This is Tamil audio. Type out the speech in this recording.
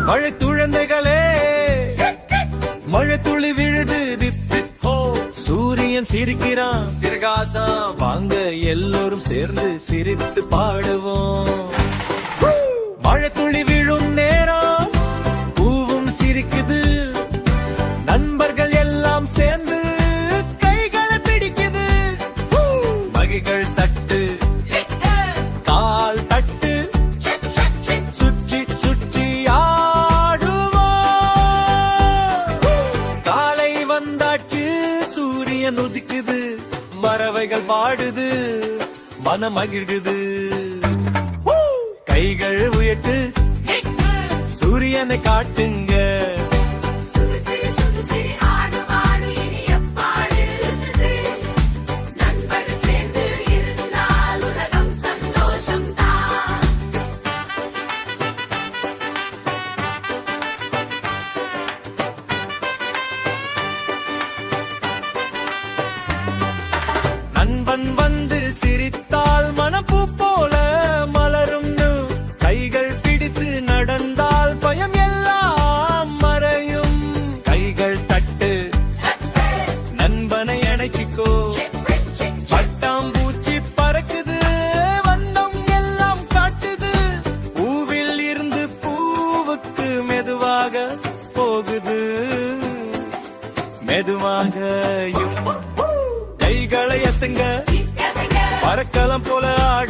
மழை துழந்தைகளே மழை துளி விழுது சூரியன் சிரிக்கிறான் பிரகாசம் வாங்க எல்லோரும் சேர்ந்து சிரித்து பாடுவோம் மழை துளி விழும் நேரம் பூவும் சிரிக்குது நண்பர்கள் எல்லாம் சேர்ந்து கைகளை பிடிக்குது மகிகள் தட்டு கால் தட்டு சுற்றி சுற்றி ஆடுவோம் காலை வந்தாச்சு சூரியன் உதிக்குது பறவைகள் பாடுது மனம் மகிழ்குது கைகள் உயர்த்து சூரியனை காட்டுங்க நண்பன் வந்து சிரித்தால் மனப்பூ போல மலரும் கைகள் பிடித்து நடந்தால் பயம் எல்லாம் மறையும் கைகள் தட்டு நண்பனை அணைச்சிக்கோ பட்டாம்பூச்சி பறக்குது வண்ணம் எல்லாம் காட்டுது பூவில் இருந்து பூவுக்கு மெதுவாக போகுது மெதுவாக கைகளை அசைங்க பறக்கலாம் போல ஆடு